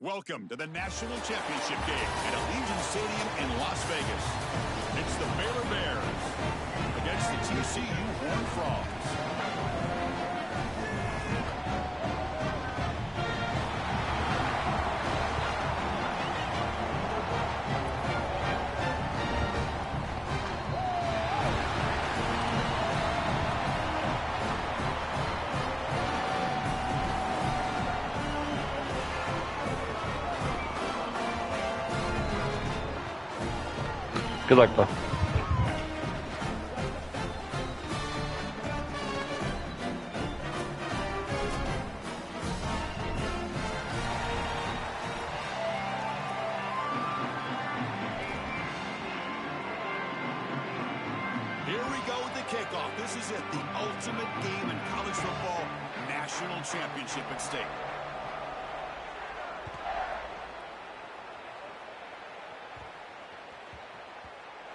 Welcome to the National Championship game at Allegiant Stadium in Las Vegas. It's the Baylor Bears against the TCU Horned Frogs. Good luck, bro. Here we go with the kickoff. This is it, the ultimate game in college football, national championship at stake.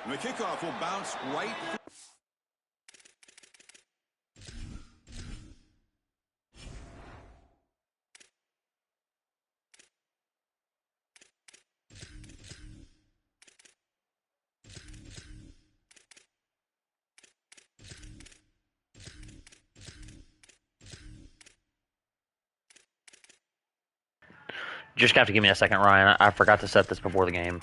The kickoff will bounce right. You're just gonna have to give me a second, Ryan. I forgot to set this before the game.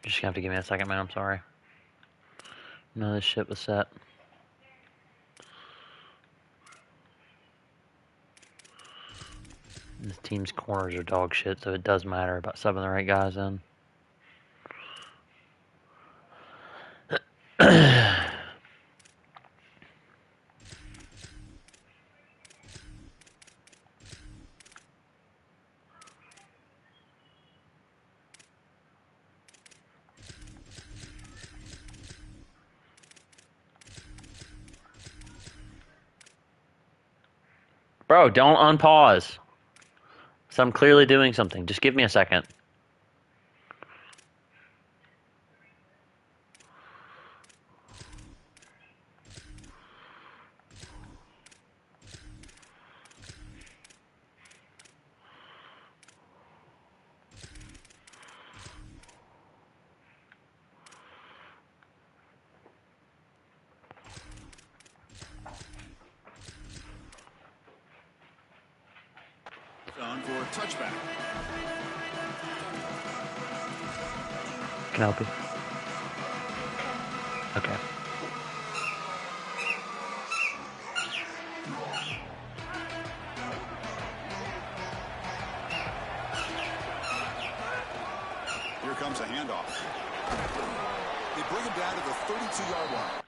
You're just gonna have to give me a second, man. I'm sorry. No, this shit was set. This team's corners are dog shit, so it does matter about subbing the right guys in. Bro, don't unpause. So I'm clearly doing something. Just give me a second. On for a touchback. Can I help you? Okay. Here comes a handoff. They bring him down to the 32-yard line.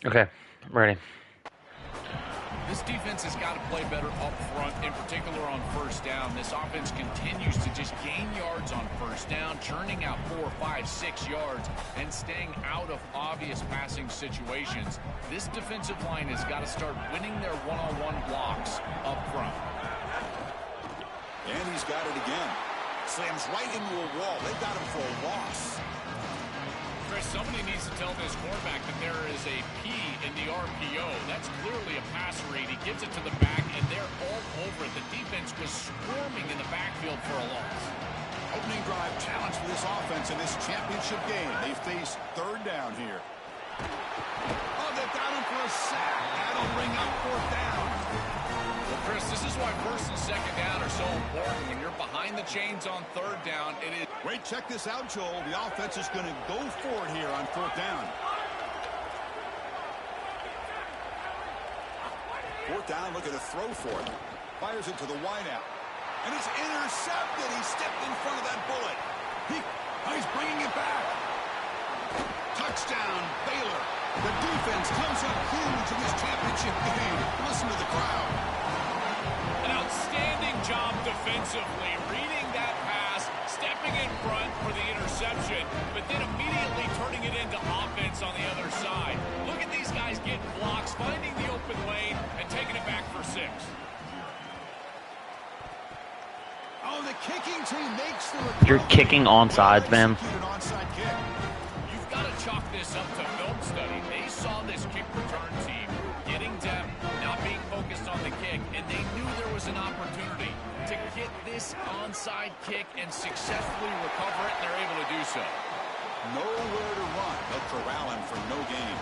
Okay, I'm ready. This defense has got to play better up front, in particular on first down. This offense continues to just gain yards on first down, churning out 4, 5, 6 yards, and staying out of obvious passing situations. This defensive line has got to start winning their one-on-one blocks up front. And he's got it again. Slams right into a wall. They got him for a loss. Chris, somebody needs to tell this quarterback that there is a P in the RPO. That's clearly a pass read. He gives it to the back, and they're all over it. The defense was swarming in the backfield for a loss. Opening drive challenge for this offense in this championship game. They face third down here. Oh, they got him for a sack. That'll bring up fourth down. Well, Chris, this is why first and second down are so important. When you're behind the chains on third down, it is. Wait, check this out, Joel. The offense is going to go for it here on fourth down. Fourth down, looking to throw for it. Fires it to the wideout. And it's intercepted. He stepped in front of that bullet. He's bringing it back. Touchdown, Baylor. The defense comes up huge in this championship game. Listen to the crowd. An outstanding job defensively, reading that pass, stepping in front for the interception, but then immediately turning it into offense on the other side. Look at these guys getting blocks, finding the open lane, and taking it back for 6. Oh, the kicking team makes the recovery. You're kicking onside, man. You've got to chalk this up to film study. They saw this kick return team getting depth, not being focused on the kick, and they knew there was an opportunity to get this onside kick and successfully recover it, and they're able to do so. Nowhere to run. They'll corral him for no gain.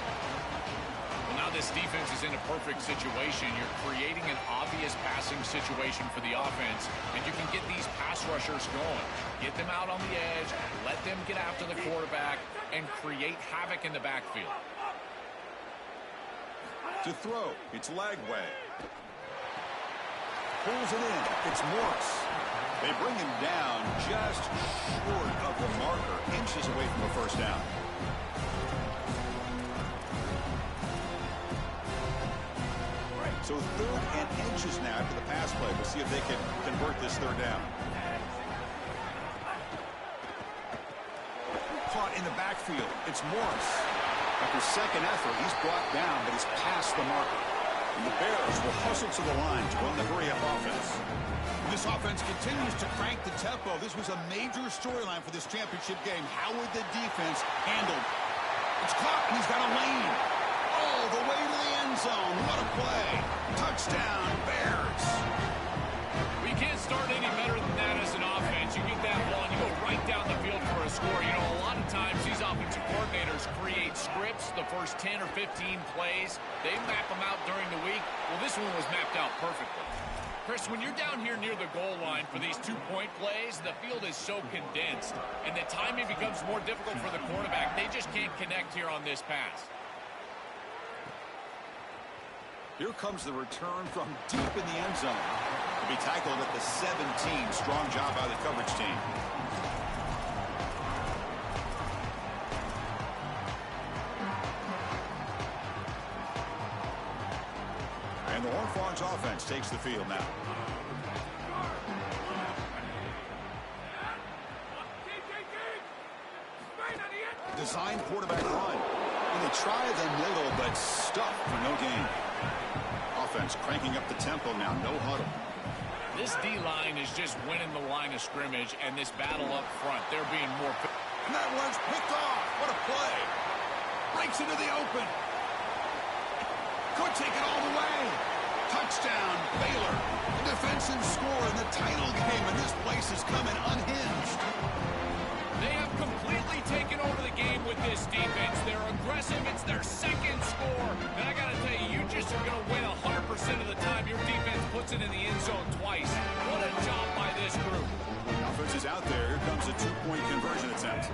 Well, now this defense is in a perfect situation. You're creating an obvious passing situation for the offense, and you can get these pass rushers going. Get them out on the edge, let them get after the quarterback, and create havoc in the backfield. To throw, it's Lagway. Pulls it in. It's Morris. They bring him down just short of the marker, inches away from the first down. So 3rd and inches now after the pass play. We'll see if they can convert this third down. Caught in the backfield. It's Morris. After second effort, he's brought down, but he's past the marker. And the Bears will hustle to the line to run the hurry-up offense. This offense continues to crank the tempo. This was a major storyline for this championship game. How would the defense handle it? It's caught, and he's got a lane. Oh, the way to the end zone. What a play. Touchdown, Bears. We can't start any better than that as an offense. You get that ball, and you go right down the field for a score. You know, a lot of times these offensive coordinators create scripts, the first 10 or 15 plays. They map them out during the week. Well, this one was mapped out perfectly. Chris, when you're down here near the goal line for these two-point plays, the field is so condensed, and the timing becomes more difficult for the quarterback. They just can't connect here on this pass. Here comes the return from deep in the end zone. To be tackled at the 17. Strong job by the coverage team. And the Horned Frogs offense takes the field now. Design quarterback run. And they try the middle, but stuck for no gain. Offense cranking up the tempo now. No huddle. This D-line is just winning the line of scrimmage, and this battle up front, they're being more... And that one's picked off. What a play. Breaks into the open. Could take it all the way. Touchdown, Baylor. The defensive score in the title game, and this place is coming unhinged. They have completely taken over the game with this defense. They're aggressive. It's their second score. And I got to tell you, you just are going to win 100% of the time. Your defense puts it in the end zone twice. What a job by this group. Offense is out there. Here comes a two-point conversion attempt.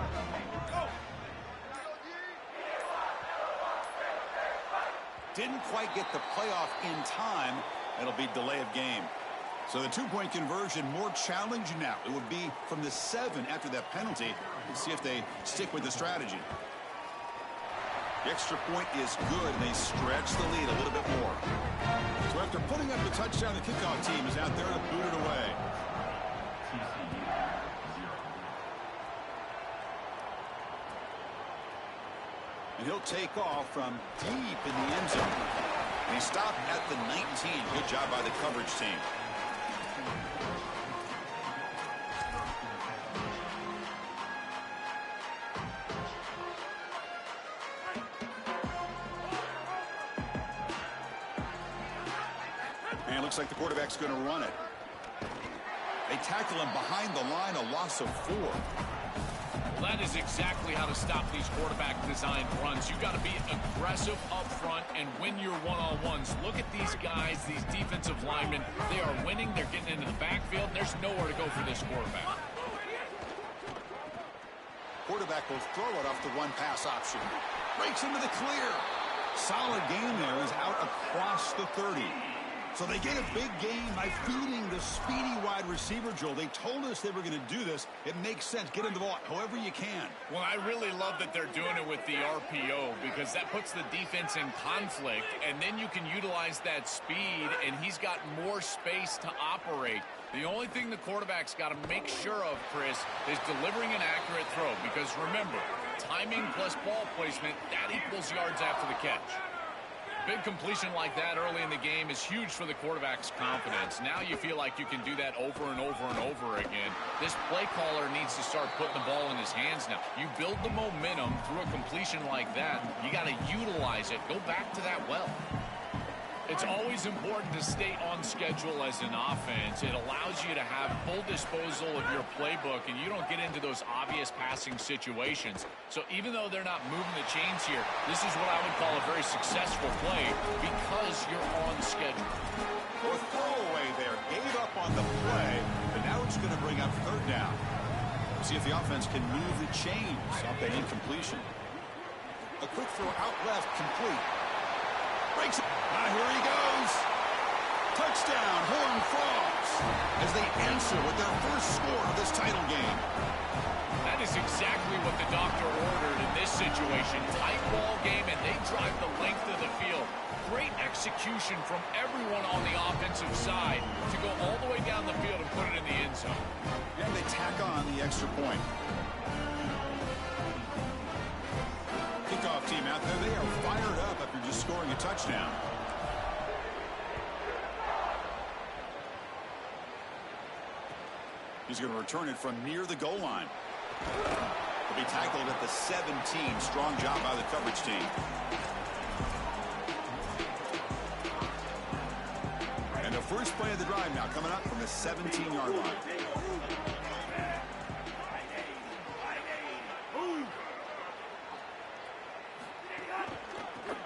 Didn't quite get the playoff in time. It'll be delay of game. So the two-point conversion more challenging now. It would be from the 7 after that penalty. Let's see if they stick with the strategy. The extra point is good, and they stretch the lead a little bit more. So after After putting up the touchdown, the kickoff team is out there to boot it away. And he'll take off from deep in the end zone. And he stopped at the 19. Good job by the coverage team. And it looks like the quarterback's going to run it. They tackle him behind the line, a loss of 4. Well, that is exactly how to stop these quarterback-designed runs. You've got to be aggressive up front and win your one-on-ones. Look at these guys, these defensive linemen. They are winning. They're getting into the backfield. There's nowhere to go for this quarterback. Quarterback will throw it off the one-pass option. Breaks into the clear. Solid gain there. Is out across the 30. So they get a big gain by feeding the speedy wide receiver, Joel. They told us they were going to do this. It makes sense. Get him the ball however you can. Well, I really love that they're doing it with the RPO because that puts the defense in conflict, and then you can utilize that speed, and he's got more space to operate. The only thing the quarterback's got to make sure of, Chris, is delivering an accurate throw because, remember, timing plus ball placement, that equals yards after the catch. Big completion like that early in the game is huge for the quarterback's confidence. Now you feel like you can do that over and over and over again. This play caller needs to start putting the ball in his hands now. You build the momentum through a completion like that. You got to utilize it. Go back to that well. It's always important to stay on schedule as an offense. It allows you to have full disposal of your playbook, and you don't get into those obvious passing situations. So even though they're not moving the chains here, this is what I would call a very successful play because you're on schedule. Or throwaway there. Gave up on the play, but now it's going to bring up third down. See if the offense can move the chains off that incompletion. A quick throw out left, complete. Breaks it. Here he goes. Touchdown, Horned Frogs, as they answer with their first score of this title game. That is exactly what the doctor ordered in this situation. Tight ball game, and they drive the length of the field. Great execution from everyone on the offensive side to go all the way down the field and put it in the end zone. And they tack on the extra point. Kickoff team out there, they are fired up after just scoring a touchdown. He's going to return it from near the goal line. He'll be tackled at the 17. Strong job by the coverage team. And the first play of the drive now coming up from the 17-yard line.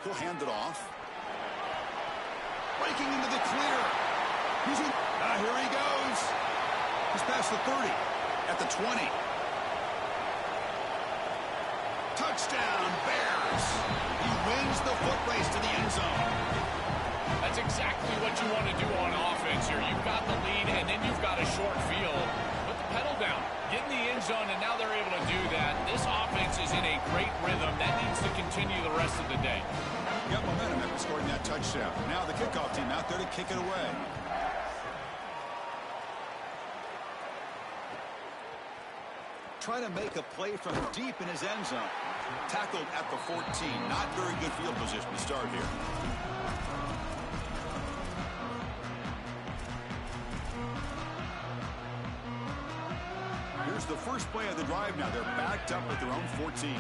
He'll hand it off. Breaking into the clear. Here he goes. He's past the 30. At the 20. Touchdown, Bears. He wins the foot race to the end zone. That's exactly what you want to do on offense here. You've got the lead, and then you've got a short field. Put the pedal down. Get in the end zone, and now they're able to do that. This offense is in a great rhythm. That needs to continue the rest of the day. Got momentum after scoring that touchdown. Now the kickoff team out there to kick it away. Trying to make a play from deep in his end zone. Tackled at the 14. Not very good field position to start here. Here's the first play of the drive now. They're backed up at their own 14.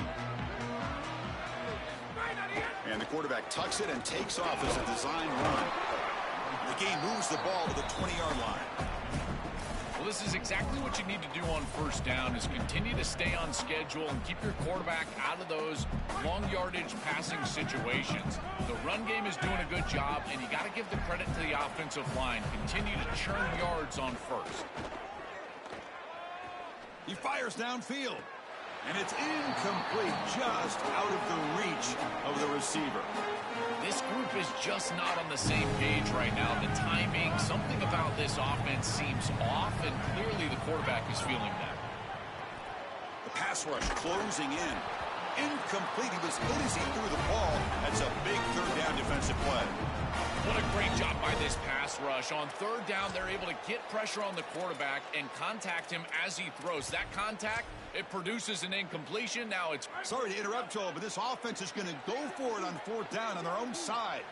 And the quarterback tucks it and takes off as a design run. The game moves the ball to the 20-yard line. Well, this is exactly what you need to do on first down is continue to stay on schedule and keep your quarterback out of those long yardage passing situations. The run game is doing a good job, and you got to give the credit to the offensive line. Continue to churn yards on first. He fires downfield, and it's incomplete, just out of the reach of the receiver. This group is just not on the same page right now. The timing, something about this offense seems off, and clearly the quarterback is feeling that. The pass rush closing in. Incomplete. He was hit as he threw the ball. That's a big third down defensive play. What a great job by this pass rush. On third down, they're able to get pressure on the quarterback and contact him as he throws. That contact, it produces an incompletion. Now it's... Sorry to interrupt, Joel, but this offense is going to go for it on fourth down on their own side.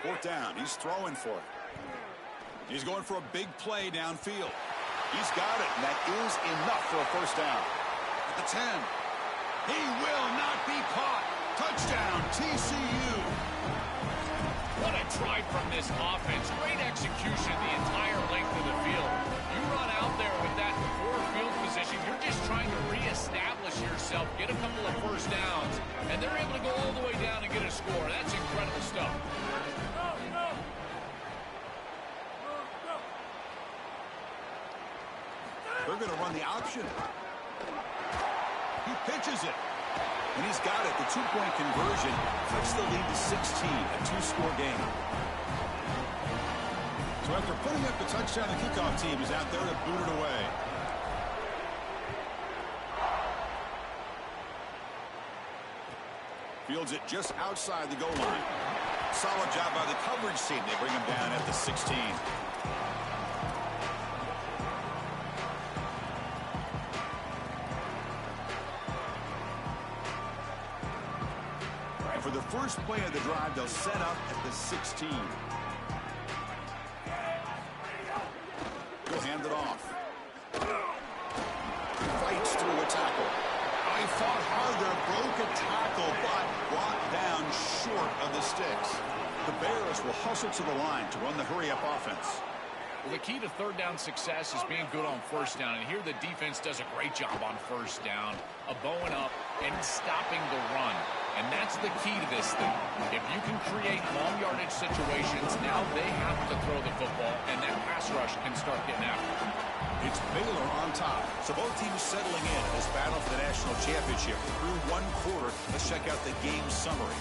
Fourth down. He's throwing for it. He's going for a big play downfield. He's got it, and that is enough for a first down. At the 10. He will not be caught. Touchdown, TCU. What a drive from this offense. Great execution the entire length of the field. You run out there with that poor field position, you're just trying to reestablish yourself, get a couple of first downs, and they're able to go all the way down and get a score. That's incredible stuff. They're going to run the option. He pitches it. And he's got it. The two-point conversion flips the lead to 16, a two-score game. So after putting up the touchdown, the kickoff team is out there to boot it away. Fields it just outside the goal line. Solid job by the coverage team. They bring him down at the 16. For the first play of the drive, they'll set up at the 16. He'll hand it off. Fights through a tackle. He fought harder, broke a tackle, but brought down short of the sticks. The Bears will hustle to the line to run the hurry-up offense. Well, the key to third down success is being good on first down. And here the defense does a great job on first down of bowing up and stopping the run. And that's the key to this thing. If you can create long yardage situations, now they have to throw the football, and that pass rush can start getting after them. It's Baylor on top. So both teams settling in this battle for the national championship. Through one quarter, let's check out the game summary.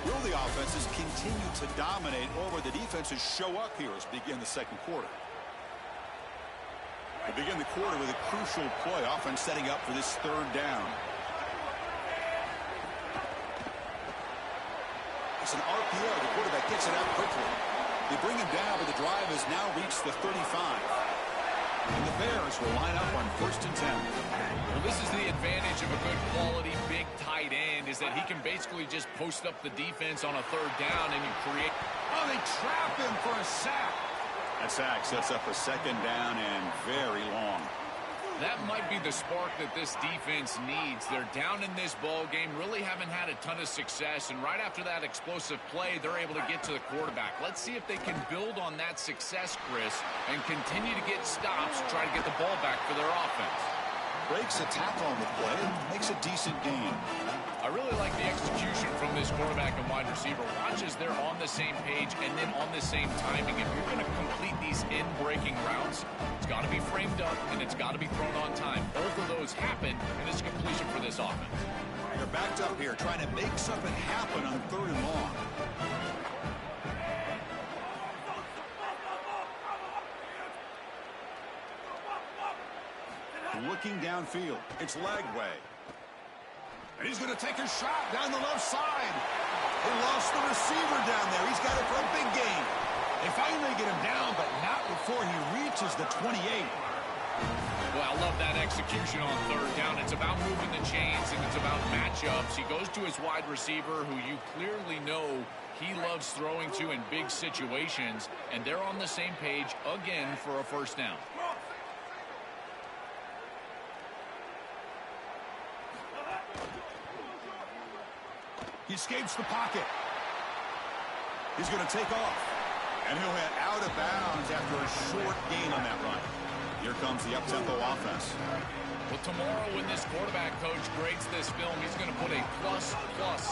Will the offenses continue to dominate, or will the defenses show up here as we begin the second quarter? We begin the quarter with a crucial play. Offense setting up for this third down. It's an RPO. The quarterback gets it out quickly. They bring him down, but the drive has now reached the 35. And the Bears will line up on 1st and 10. Well, this is the advantage of a good quality big tight end, is that he can basically just post up the defense on a third down and you create... Oh, they trap him for a sack. That sack sets up a second down and very long. That might be the spark that this defense needs. They're down in this ball game, really haven't had a ton of success, and right after that explosive play, they're able to get to the quarterback. Let's see if they can build on that success, Chris, and continue to get stops, try to get the ball back for their offense. Breaks a tackle on the play, makes a decent gain. I really like the execution from this quarterback and wide receiver. Watch as they're on the same page and then on the same timing. If you're going to complete these in-breaking routes, it's got to be framed up and it's got to be thrown on time. Both of those happen, and it's a completion for this offense. They're backed up here trying to make something happen on third and long. Looking downfield. It's Lagway. And he's going to take a shot down the left side. They lost the receiver down there. He's got it for a big gain. They finally get him down, but not before he reaches the 28. Well, I love that execution on third down. It's about moving the chains, and it's about matchups. He goes to his wide receiver, who you clearly know he loves throwing to in big situations, and they're on the same page again for a first down. He escapes the pocket. He's going to take off. And he'll head out of bounds after a short gain on that run. Here comes the up-tempo offense. Well, tomorrow when this quarterback coach grades this film, he's going to put a plus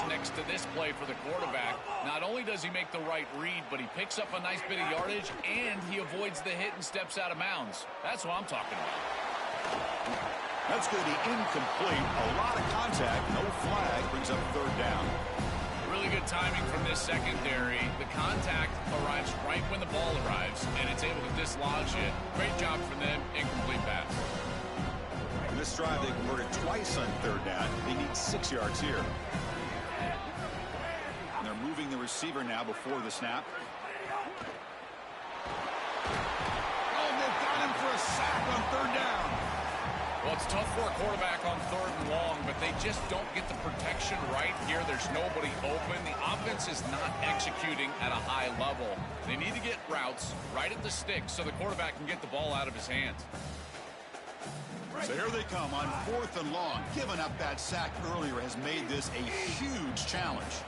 next to this play for the quarterback. Not only does he make the right read, but he picks up a nice bit of yardage, and he avoids the hit and steps out of bounds. That's what I'm talking about. That's going to be incomplete. A lot of contact. No flag. Brings up third down. Really good timing from this secondary. The contact arrives right when the ball arrives, and it's able to dislodge it. Great job from them. Incomplete pass. In this drive, they converted twice on third down. They need 6 yards here. And they're moving the receiver now before the snap. Oh, they've got him for a sack on third down. Well, it's tough for a quarterback on third and long, but they just don't get the protection right here. There's nobody open. The offense is not executing at a high level. They need to get routes right at the sticks so the quarterback can get the ball out of his hands. So here they come on fourth and long. Giving up that sack earlier has made this a huge challenge.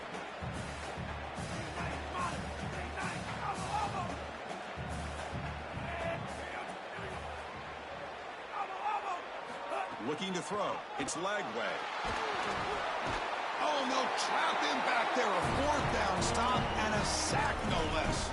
Looking to throw. It's Lagway. Oh, no, trap him back there. A fourth down stop and a sack, no less.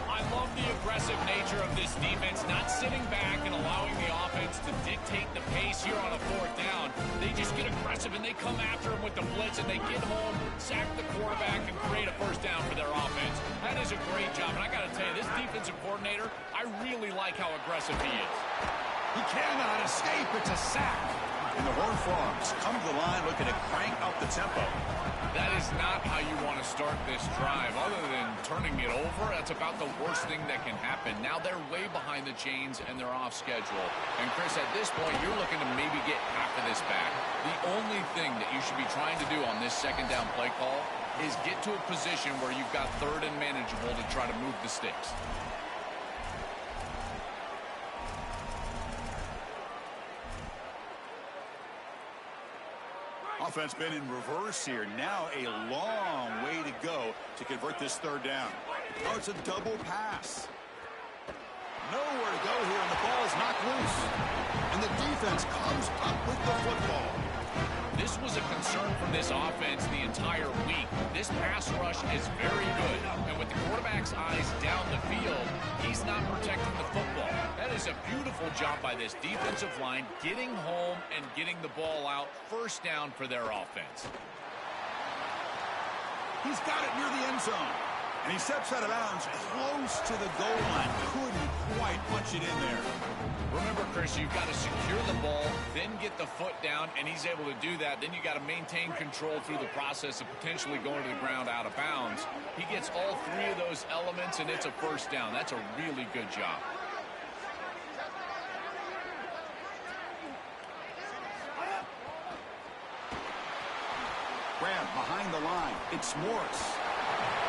I love the aggressive nature of this defense, not sitting back and allowing the offense to dictate the pace here on a fourth down. They just get aggressive and they come after him with the blitz and they get home, sack the quarterback, and create a first down for their offense. That is a great job. And I got to tell you, this defensive coordinator, I really like how aggressive he is. He cannot escape. It's a sack. And the Horned Frogs come to the line looking to crank up the tempo. That is not how you want to start this drive. Other than turning it over, that's about the worst thing that can happen. Now they're way behind the chains and they're off schedule. And Chris, at this point, you're looking to maybe get half of this back. The only thing that you should be trying to do on this second down play call is get to a position where you've got third and manageable to try to move the sticks. Offense been in reverse here. Now a long way to go to convert this third down. Oh, it's a double pass. Nowhere to go here, and the ball is knocked loose. And the defense comes up with the football. This was a concern from this offense the entire week. This pass rush is very good. And with the quarterback's eyes down the field, he's not protecting the football. That is a beautiful job by this defensive line, getting home and getting the ball out. First down for their offense. He's got it near the end zone. And he steps out of bounds close to the goal line. Couldn't quite punch it in there. Remember, Chris, you've got to secure the ball, then get the foot down, and he's able to do that. Then you got to maintain control through the process of potentially going to the ground out of bounds. He gets all three of those elements, and it's a first down. That's a really good job. Grab behind the line. It's Morris.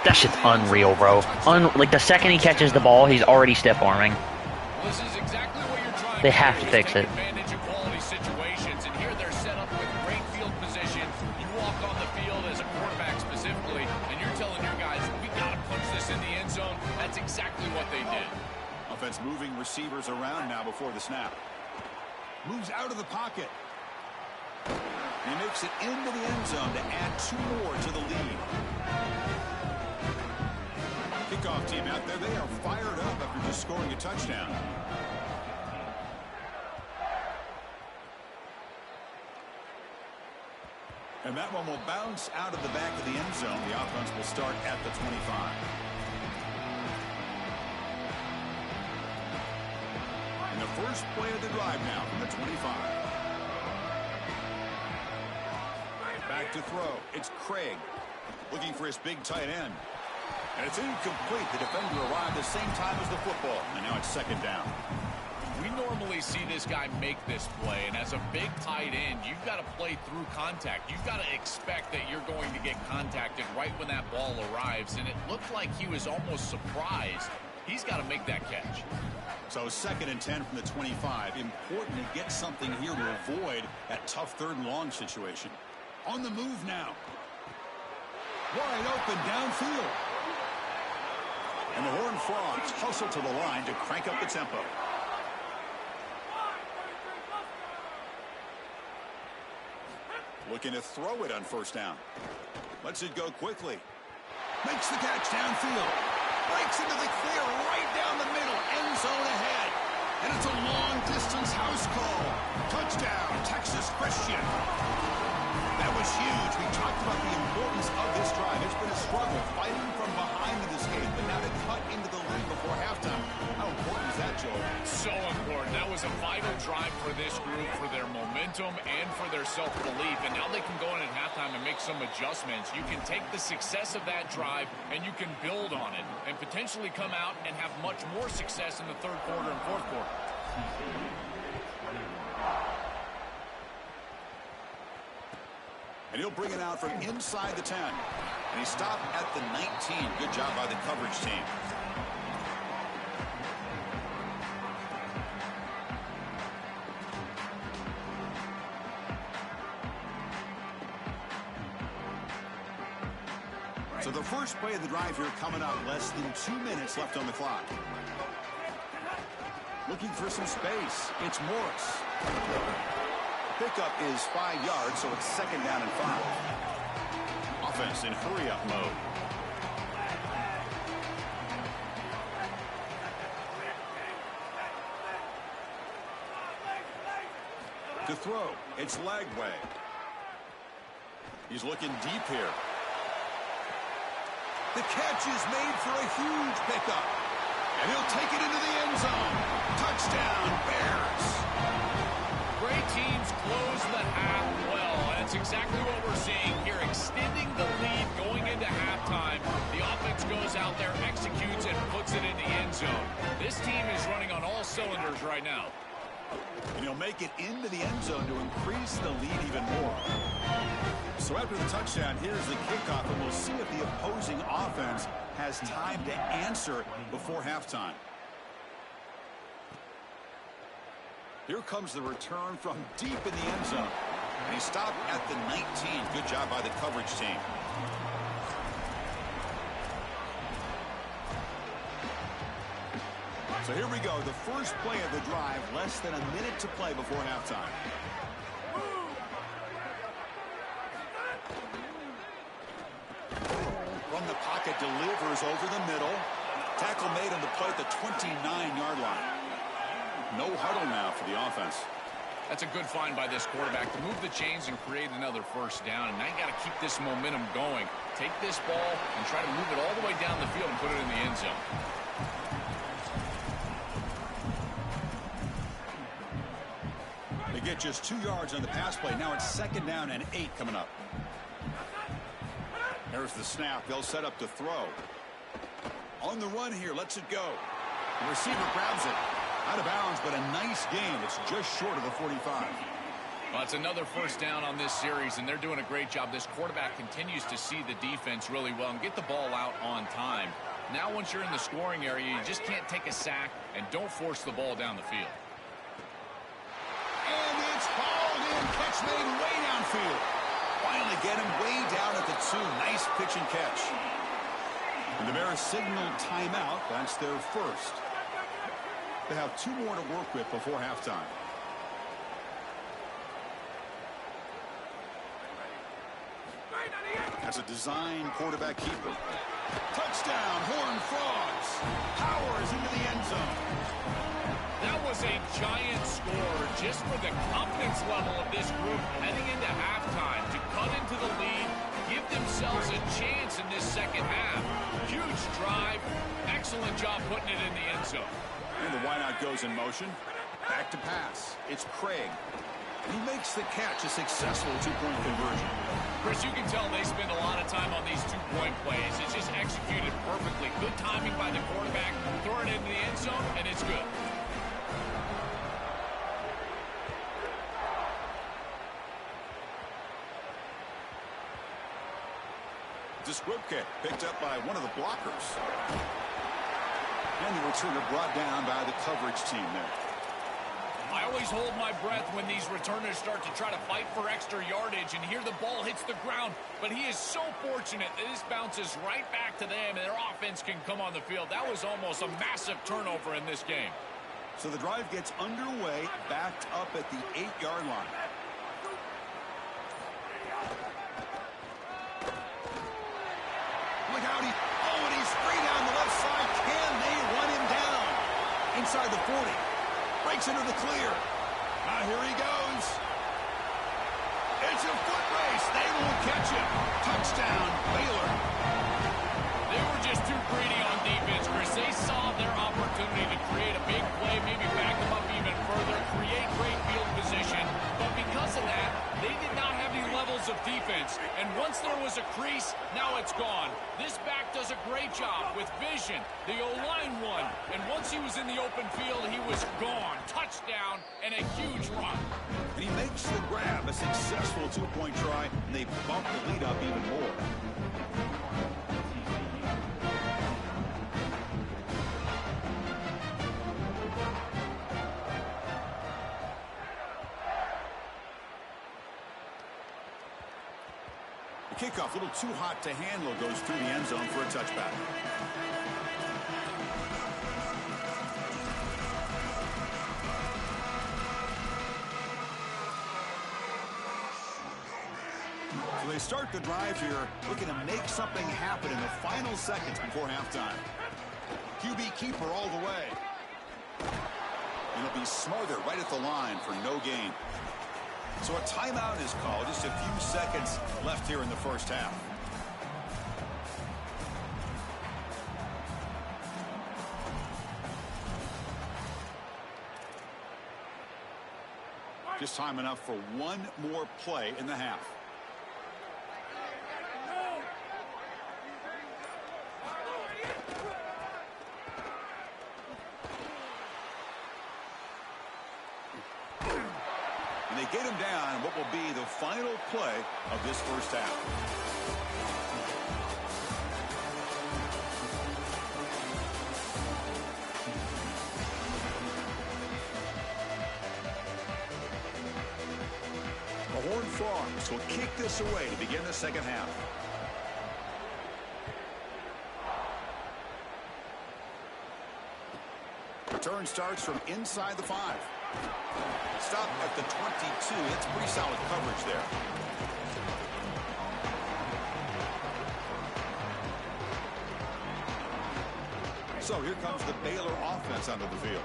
That's just unreal, bro. Like, the second he catches the ball, he's already stiff-arming. Well, this is exactly what you're trying They have to fix it. Advantage of quality situations, and here they're set up with great field position. You walk on the field as a quarterback specifically, and you're telling your guys, we got to punch this in the end zone. That's exactly what they did. Offense moving receivers around now before the snap. Moves out of the pocket. He makes it into the end zone to add two more to the lead. Kickoff team out there, they are fired up after just scoring a touchdown. And that one will bounce out of the back of the end zone. The offense will start at the 25. And the first play of the drive now from the 25. Back to throw. It's Craig looking for his big tight end. And it's incomplete. The defender arrived the same time as the football. And now it's second down. We normally see this guy make this play, and as a big tight end, you've got to play through contact. You've got to expect that you're going to get contacted right when that ball arrives, and it looked like he was almost surprised. He's got to make that catch. So 2nd and 10 from the 25. Important to get something here to avoid that tough third and long situation. On the move now. Wide open downfield. And the Horned Frogs hustle to the line to crank up the tempo. Looking to throw it on first down. Lets it go quickly. Makes the catch downfield. Breaks into the clear right down the middle. End zone ahead. And it's a long-distance house call. Touchdown, Texas Christian. That was huge. We talked about the importance of this drive. It's been a struggle fighting from behind in this game, but now to cut into the lead before halftime. How important is that, Joe? So important. That was a vital drive for this group, for their momentum, and for their self-belief. And now they can go in at halftime and make some adjustments. You can take the success of that drive, and you can build on it, and potentially come out and have much more success in the third quarter and fourth quarter. And he'll bring it out from inside the 10. And he stopped at the 19. Good job by the coverage team. So the first play of the drive here coming up, less than 2 minutes left on the clock. Looking for some space. It's Morris. Pickup is 5 yards, so it's second down and 5. Offense in hurry-up mode. To throw, it's Lagway. He's looking deep here. The catch is made for a huge pickup. And he'll take it into the end zone. Touchdown, Bears. Great teams close the half well, and it's exactly what we're seeing here, extending the lead going into halftime. The offense goes out there, executes, and puts it in the end zone. This team is running on all cylinders right now. And he'll make it into the end zone to increase the lead even more. So after the touchdown, here's the kickoff, and we'll see if the opposing offense has time to answer before halftime. Here comes the return from deep in the end zone. And he stopped at the 19. Good job by the coverage team. So here we go. The first play of the drive. Less than a minute to play before halftime. From the pocket, delivers over the middle. Tackle made on the play at the 29-yard line. No huddle now for the offense. That's a good find by this quarterback to move the chains and create another first down. And now you got to keep this momentum going. Take this ball and try to move it all the way down the field and put it in the end zone. They get just 2 yards on the pass play. Now it's second down and 8 coming up. There's the snap. They'll set up to throw. On the run here. Lets it go. The receiver grabs it. Out of bounds, but a nice gain. It's just short of the 45. Well, it's another first down on this series, and they're doing a great job. This quarterback continues to see the defense really well and get the ball out on time. Now, once you're in the scoring area, you just can't take a sack and don't force the ball down the field. And it's hauled in. Catch made way downfield. Finally get him way down at the 2. Nice pitch and catch. And the Bears signal timeout. That's their first. They have 2 more to work with before halftime. That's a design quarterback keeper. Touchdown, Horned Frogs. Powers into the end zone. That was a giant score just for the confidence level of this group heading into halftime to cut into the lead, give themselves a chance in this second half. Huge drive. Excellent job putting it in the end zone. And the wideout goes in motion. Back to pass. It's Craig. He makes the catch, a successful 2-point conversion. Chris, you can tell they spend a lot of time on these 2-point plays. It's just executed perfectly. Good timing by the quarterback. Throw it into the end zone, and it's good. Desquipke picked up by one of the blockers. And the returner brought down by the coverage team there. I always hold my breath when these returners start to try to fight for extra yardage, and here the ball hits the ground. But he is so fortunate that this bounces right back to them, and their offense can come on the field. That was almost a massive turnover in this game. So the drive gets underway, backed up at the 8-yard line. Look out, and he's free down the left side. Can they run him down? Inside the 40. Breaks into the clear. Here he goes. It's a foot race. They won't catch him. Touchdown, Baylor. They were just too greedy on defense, Chris. They saw their opportunity to create a big play, maybe back them up even further, create Once there was a crease, now it's gone. This back does a great job with vision. The O-line won, and once he was in the open field, he was gone. Touchdown and a huge run. And he makes the grab, a successful two-point try, and they bump the lead up even more. The kickoff, a little too hot to handle, goes through the end zone for a touchback. So they start the drive here, looking to make something happen in the final seconds before halftime. QB keeper all the way. And it'll be Smothered right at the line for no gain. So a timeout is called. Just a few seconds left here in the first half. Just time enough for one more play in the half. And they get him down what will be the final play of this first half. The Horned Frogs will kick this away to begin the second half. Return starts from inside the 5. Stop at the 22. That's pretty solid coverage there. So here comes the Baylor offense onto the field.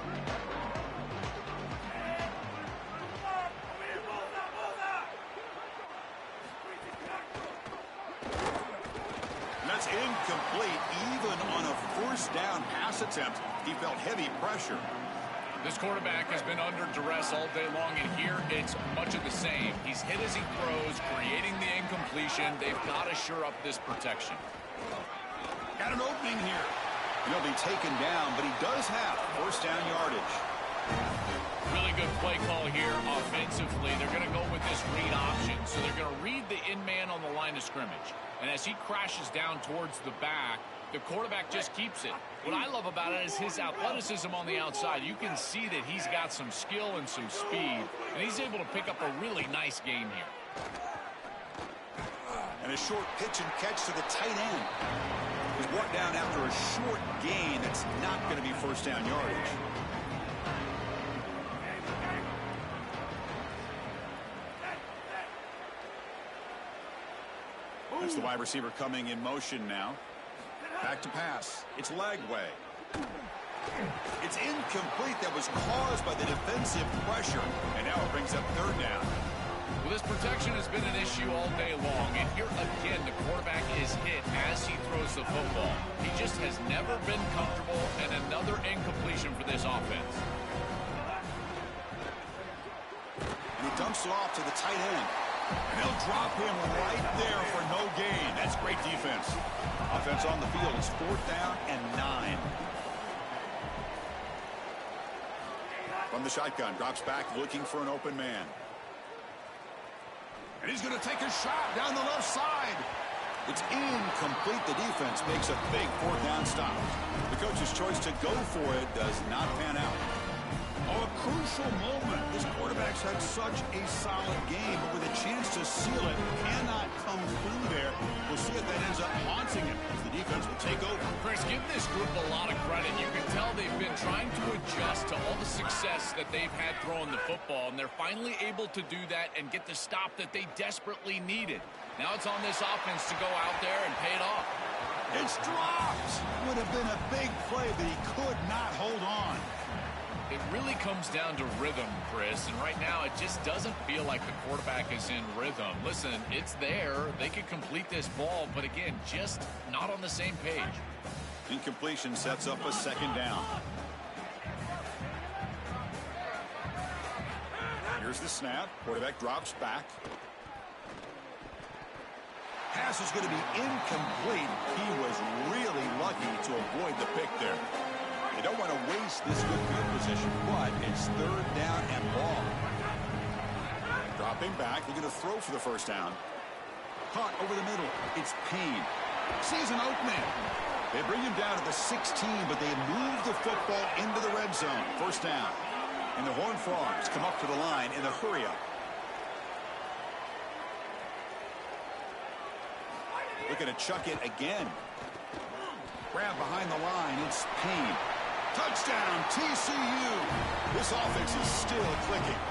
And that's incomplete. Even on a first down pass attempt, he felt heavy pressure. This quarterback has been under duress all day long, and here it's much of the same. He's hit as he throws, creating the incompletion. They've got to shore up this protection. Got an opening here. He'll be taken down, but he does have first down yardage. Really good play call here offensively. They're going to go with this read option, so they're going to read the in-man on the line of scrimmage. And as he crashes down towards the back, the quarterback just keeps it. What I love about it is his athleticism on the outside. You can see that he's got some skill and some speed, and he's able to pick up a really nice game here. And a short pitch and catch to the tight end. He's brought down after a short gain that's not going to be first down yardage. That's the wide receiver coming in motion now. Back to pass. It's Lagway. It's incomplete. That was caused by the defensive pressure. And now it brings up third down. Well, this protection has been an issue all day long. And here again, the quarterback is hit as he throws the football. He just has never been comfortable, and another incompletion for this offense. And he dumps it off to the tight end. And they'll drop him right there for no gain. That's great defense. Offense on the field. It's fourth down and 9. From the shotgun, drops back looking for an open man. And he's going to take a shot down the left side. It's incomplete. The defense makes a big fourth down stop. The coach's choice to go for it does not pan out. Oh, a crucial moment. This quarterback's had such a solid game, but with a chance to seal it, cannot come through there. We'll see if that ends up haunting him as the defense will take over. Chris, give this group a lot of credit. You can tell they've been trying to adjust to all the success that they've had throwing the football, and they're finally able to do that and get the stop that they desperately needed. Now it's on this offense to go out there and pay it off. It's dropped. Would have been a big play, but he could not hold on. It really comes down to rhythm, Chris, and right now it just doesn't feel like the quarterback is in rhythm. Listen, it's there. They could complete this ball, but again, just not on the same page. Incompletion sets up a second down. Here's the snap. Quarterback drops back. Pass is going to be incomplete. He was really lucky to avoid the pick there. They don't want to waste this good field position, but it's 3rd down and long. Dropping back, looking to throw for the first down. Caught over the middle. It's Payne. Sees an opening. They bring him down to the 16, but they move the football into the red zone. First down. And the Horned Frogs come up to the line in the hurry-up. Looking to chuck it again. Grab behind the line. It's Payne. Touchdown, TCU. This offense is still clicking.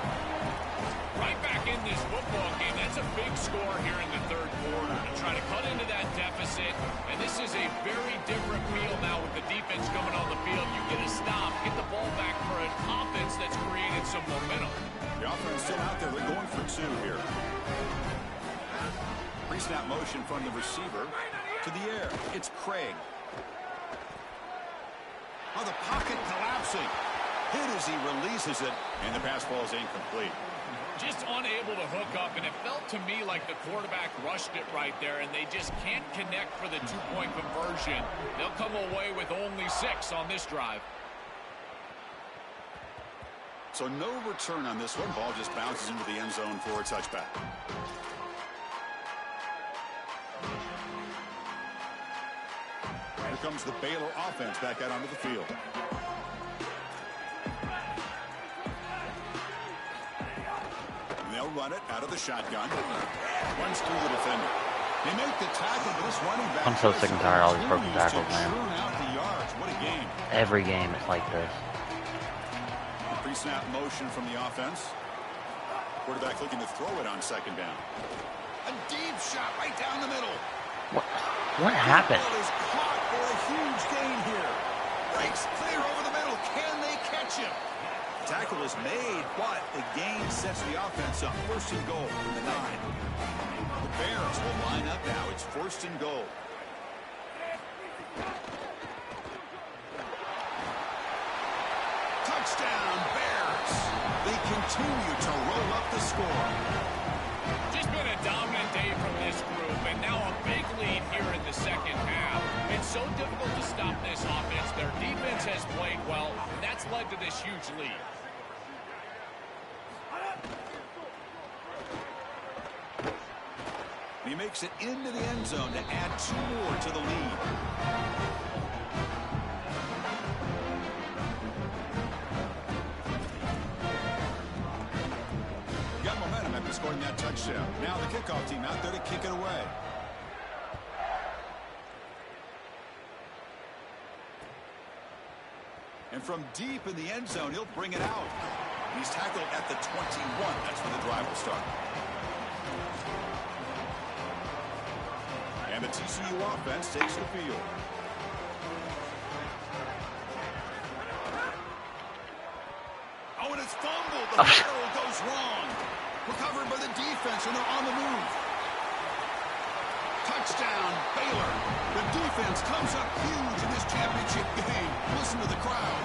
Right back in this football game. That's a big score here in the 3rd quarter to try to cut into that deficit. And this is a very different feel now with the defense coming on the field. You get a stop, get the ball back for an offense that's created some momentum. The offense still out there. They're going for 2 here. Pre-snap motion from the receiver to the air. It's Craig. Oh, the pocket collapsing. Hit as he releases it, and the pass ball is incomplete. Just unable to hook up, and it felt to me like the quarterback rushed it right there, and they just can't connect for the 2-point conversion. They'll come away with only 6 on this drive. So no return on this one. Ball just bounces into the end zone for a touchback. Here comes the Baylor offense back out onto the field. And they'll run it out of the shotgun. Runs through the defender. They make the tackle, but this running back... I'm so sick and tired of all these broken tackles, man. Out the yards. What a game. Every game is like this. Pre-snap motion from the offense. Quarterback looking to throw it on 2nd down. A deep shot right down the middle. What happened? The ball is caught for a huge gain here. Breaks clear over the middle. Can they catch him? Tackle is made, but the gain sets the offense up. 1st and goal from the 9. The Bears will line up now. It's 1st and goal. Touchdown, Bears. They continue to roll up the score. Just been a dominant day from this group, and now a big lead here in the 2nd half. It's so difficult to stop this offense. Their defense has played well, and that's led to this huge lead. He makes it into the end zone to add 2 more to the lead. Got momentum after scoring that touchdown. Now the kickoff team out there to kick it away. And from deep in the end zone, he'll bring it out. He's tackled at the 21. That's where the drive will start. And the TCU offense takes the field. Oh, and it's fumbled. The barrel goes wrong. Recovered by the defense, and they're on the move. Touchdown, Baylor. The defense comes up huge in this championship game. Listen to the crowd.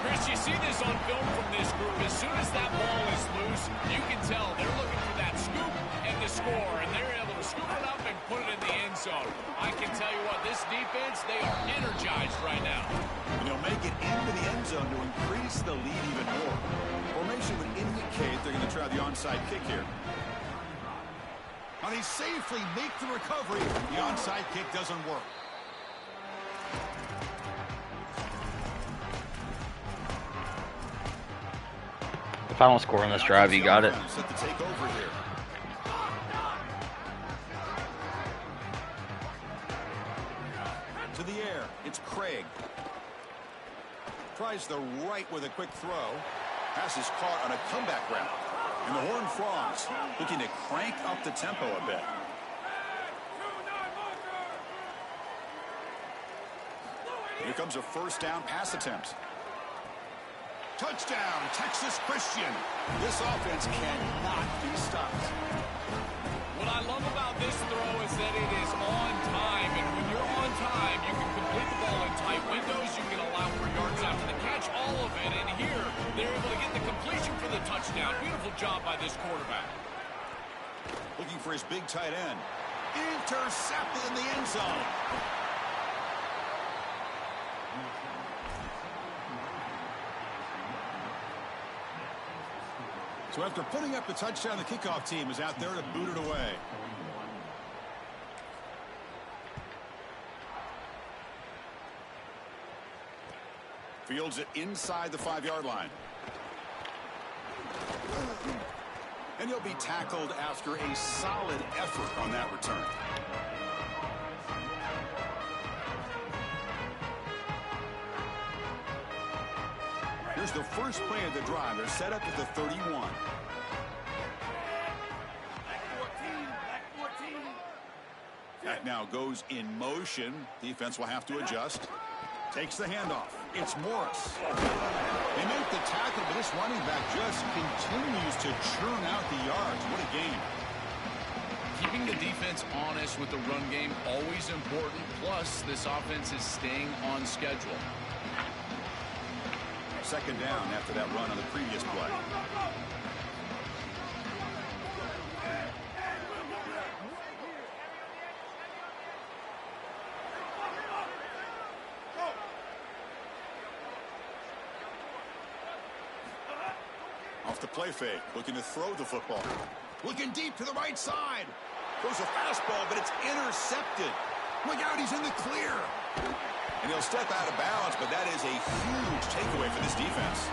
Chris, you see this on film from this group. As soon as that ball is loose, you can tell they're looking for that scoop and the score, and they're able to scoop it up and put it in the end zone. I can tell you what, this defense, they are energized right now. And they'll make it into the end zone to increase the lead even more. Formation would indicate they're going to try the onside kick here. Now they safely make the recovery. The onside kick doesn't work. If I don't score on this drive, you got it. Set to take over here. To the air, it's Craig. Tries the right with a quick throw. Pass is caught on a comeback route. And the Horned Frogs looking to crank up the tempo a bit. Here comes a 1st down pass attempt. Touchdown, Texas Christian. This offense cannot be stopped. What I love about this throw is that it is on time, and when you're on time, you can complete the ball in tight windows. You can allow for yards after the catch, all of it. And here, they're able to get the completion for the touchdown. Beautiful job by this quarterback. Looking for his big tight end. Intercepted in the end zone. So after putting up the touchdown, the kickoff team is out there to boot it away. Fields it inside the 5-yard line. And he'll be tackled after a solid effort on that return. Here's the first play of the drive. They're set up at the 31. That now goes in motion. Defense will have to adjust. Takes the handoff. It's Morris. They make the tackle, but this running back just continues to churn out the yards. What a game. Keeping the defense honest with the run game, always important. Plus, this offense is staying on schedule. Second down after that run on the previous play. Off the play fake, looking to throw the football. Looking deep to the right side. Goes a fastball, but it's intercepted. Look out, he's in the clear. And he'll step out of bounds, but that is a huge takeaway for this defense.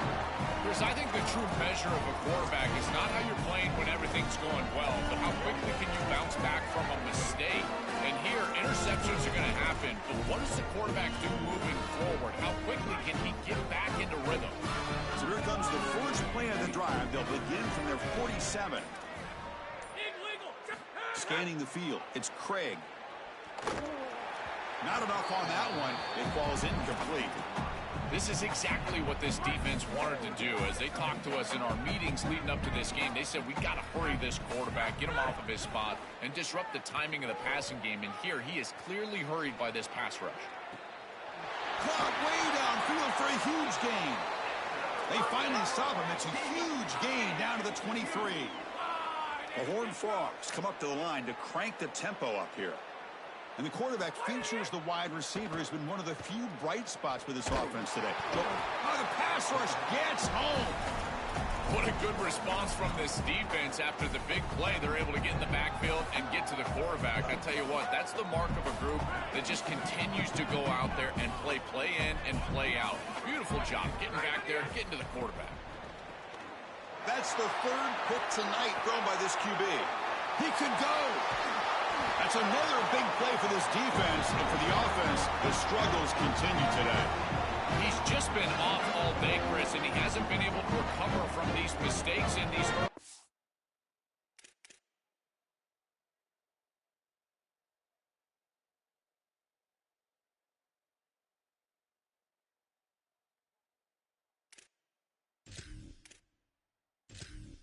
Chris, I think the true measure of a quarterback is not how you're playing when everything's going well, but how quickly can you bounce back from a mistake. And here, interceptions are going to happen, but what does the quarterback do moving forward? How quickly can he get back into rhythm? So here comes the first play of the drive. They'll begin from their 47. Scanning the field, it's Craig. Not enough on that one. It falls incomplete. This is exactly what this defense wanted to do. As they talked to us in our meetings leading up to this game, they said, we got to hurry this quarterback, get him off of his spot, and disrupt the timing of the passing game. And here, he is clearly hurried by this pass rush. Caught way downfield for a huge gain. They finally stop him. It's a huge gain down to the 23. The Horned Frogs come up to the line to crank the tempo up here. And the quarterback features the wide receiver. Has been one of the few bright spots for this offense today. Oh, the pass rush gets home. What a good response from this defense after the big play. They're able to get in the backfield and get to the quarterback. I tell you what, that's the mark of a group that just continues to go out there and play in and play out. Beautiful job getting back there, getting to the quarterback. That's the third pick tonight thrown by this QB. He could go. That's another big play for this defense, and for the offense, the struggles continue today. He's just been off all day, Chris, and he hasn't been able to recover from these mistakes in these